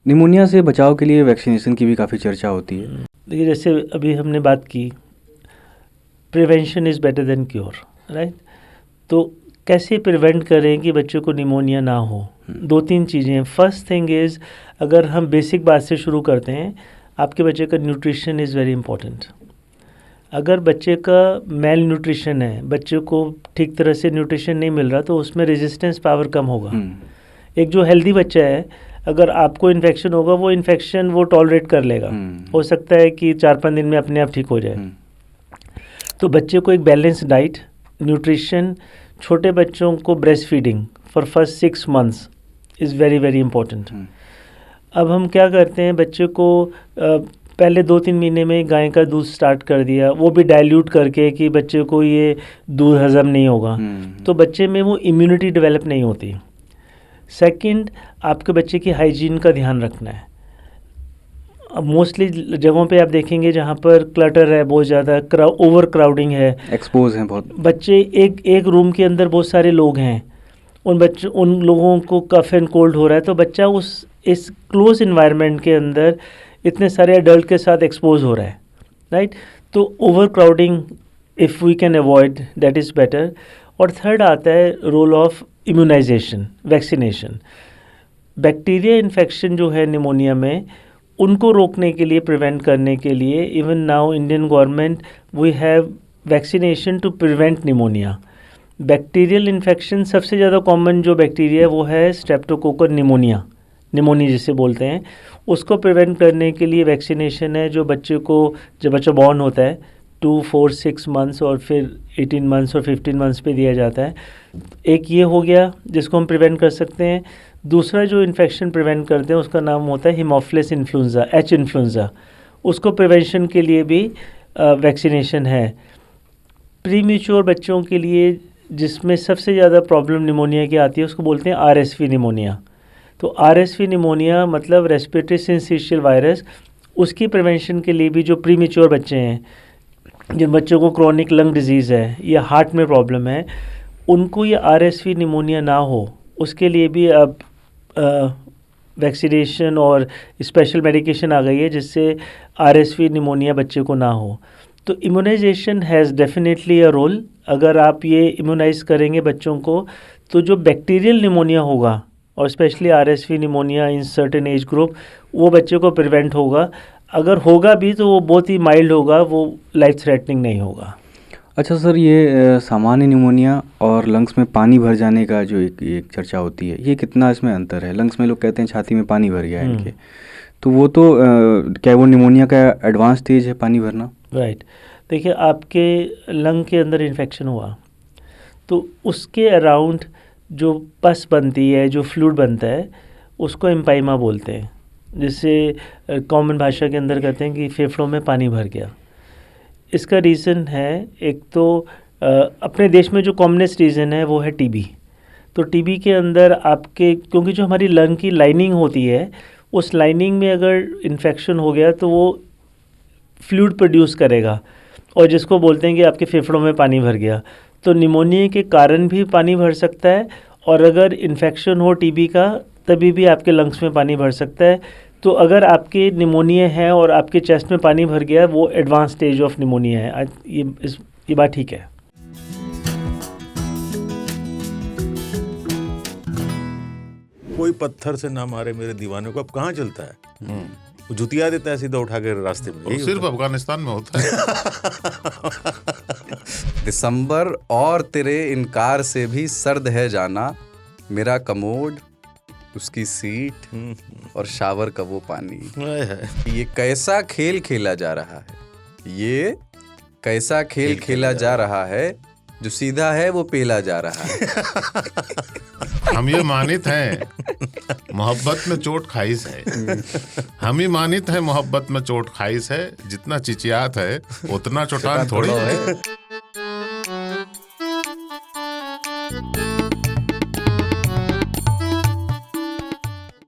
Pneumonia से बचाव के लिए वैक्सीनेशन की भी काफ़ी चर्चा होती है। देखिए, जैसे अभी हमने बात की, prevention is better than cure, right. तो कैसे प्रिवेंट करें कि बच्चों को निमोनिया ना हो? 2-3 चीज़ें हैं। फर्स्ट थिंग इज़, अगर हम बेसिक बात से शुरू करते हैं, आपके बच्चे का न्यूट्रिशन इज़ वेरी इंपॉर्टेंट। अगर बच्चे का मेल न्यूट्रिशन है, बच्चे को ठीक तरह से न्यूट्रिशन नहीं मिल रहा, तो उसमें रेजिस्टेंस पावर कम होगा। एक जो हेल्दी बच्चा है, अगर आपको इन्फेक्शन होगा, वो इन्फेक्शन वो टॉलरेट कर लेगा। हो सकता है कि 4-5 दिन में अपने आप ठीक हो जाए। तो बच्चे को एक बैलेंस डाइट, न्यूट्रिशन, छोटे बच्चों को breast feeding for first 6 months is very very important. अब हम क्या करते हैं, बच्चे को पहले 2-3 महीने में गाय का दूध स्टार्ट कर दिया, वो भी डाइल्यूट करके कि बच्चे को ये दूध हजम नहीं होगा, तो बच्चे में वो इम्यूनिटी डेवलप नहीं होती। सेकंड, आपके बच्चे की हाइजीन का ध्यान रखना है। अब मोस्टली जगहों पे आप देखेंगे जहाँ पर क्लटर है, बहुत ज़्यादा ओवर क्राउडिंग है, एक्सपोज हैं बहुत बच्चे, एक रूम के अंदर बहुत सारे लोग हैं, उन लोगों को कफ एंड कोल्ड हो रहा है, तो बच्चा इस क्लोज इन्वायरमेंट के अंदर इतने सारे एडल्ट के साथ एक्सपोज हो रहा है, राइट। तो overcrowding if we can avoid, that is better. और थर्ड आता है role of immunization, vaccination. Bacteria infection जो है निमोनिया में, उनको रोकने के लिए, प्रिवेंट करने के लिए, even now Indian government we have vaccination to prevent pneumonia. Bacterial infection सबसे ज़्यादा कॉमन जो बैक्टीरिया है वो है स्ट्रेप्टोकोकस निमोनिया जिसे बोलते हैं। उसको प्रिवेंट करने के लिए वैक्सीनेशन है, जो बच्चे को, जब बच्चा बॉर्न होता है 2, 4, 6 मंथ्स और फिर 18 मंथ्स और 15 मंथ्स पे दिया जाता है। एक ये हो गया जिसको हम प्रिवेंट कर सकते हैं। दूसरा जो इन्फेक्शन प्रिवेंट करते हैं उसका नाम होता है हीमोफिलस इन्फ्लुएंजा, एच इन्फ्लुएंजा। उसको प्रिवेंशन के लिए भी वैक्सीनेशन है। प्रीमेच्योर बच्चों के लिए जिसमें सबसे ज़्यादा प्रॉब्लम निमोनिया की आती है, उसको बोलते हैं आरएसवी निमोनिया। तो आरएसवी निमोनिया मतलब रेस्पिरेटरी सिंसिशियल वायरस, उसकी प्रिवेंशन के लिए भी जो प्रीमेच्योर बच्चे हैं, जिन बच्चों को क्रोनिक लंग डिजीज़ है या हार्ट में प्रॉब्लम है, उनको ये आरएसवी निमोनिया ना हो, उसके लिए भी अब वैक्सीनेशन और स्पेशल मेडिकेशन आ गई है जिससे आरएसवी निमोनिया बच्चे को ना हो। तो immunization has definitely a role. अगर आप ये इम्यूनाइज करेंगे बच्चों को, तो जो बैक्टीरियल निमोनिया होगा और specially RSV pneumonia in certain age group, वो बच्चे को प्रिवेंट होगा। अगर होगा भी तो वो बहुत ही माइल्ड होगा, वो लाइफ थ्रेटनिंग नहीं होगा। अच्छा सर, ये सामान्य निमोनिया और लंग्स में पानी भर जाने का जो एक चर्चा होती है, ये कितना इसमें अंतर है? लंग्स में लोग कहते हैं छाती में पानी भर गया है इनके, तो वो तो क्या वो निमोनिया का एडवांस स्टेज है पानी भरना? राइट। देखिए, आपके लंग के अंदर इन्फेक्शन हुआ तो उसके अराउंड जो पस बनती है, जो फ्लूइड बनता है, उसको एम्पाइमा बोलते हैं, जिससे कॉमन भाषा के अंदर कहते हैं कि फेफड़ों में पानी भर गया। इसका रीज़न है, एक तो अपने देश में जो कॉमनेस्ट रीज़न है वो है टीबी। तो टीबी के अंदर आपके, क्योंकि जो हमारी लंग की लाइनिंग होती है, उस लाइनिंग में अगर इन्फेक्शन हो गया तो वो फ्लूइड प्रोड्यूस करेगा, और जिसको बोलते हैं कि आपके फेफड़ों में पानी भर गया। तो निमोनिया के कारण भी पानी भर सकता है, और अगर इन्फेक्शन हो टीबी का, तभी भी आपके लंग्स में पानी भर सकता है। तो अगर आपके निमोनिया है और आपके चेस्ट में पानी भर गया, वो एडवांस स्टेज ऑफ निमोनिया है। ये बात ठीक है। कोई पत्थर से ना मारे मेरे दीवाने को, अब कहाँ चलता है? वो जुतिया देता है सीधा उठा के रास्ते में। सिर्फ अफगानिस्तान में होता है। दिसंबर और तेरे इनकार से भी सर्द है जाना, मेरा कमोड, उसकी सीट और शावर का वो पानी। ये कैसा खेल खेला जा रहा है, ये कैसा खेल खेला जा रहा है, जो सीधा है वो पेला जा रहा है। हम ये मानित हैं मोहब्बत में चोट खाइस है, हम ही मानित हैं मोहब्बत में चोट खाइस है, जितना चिचियात है उतना चोटान थोड़ी है।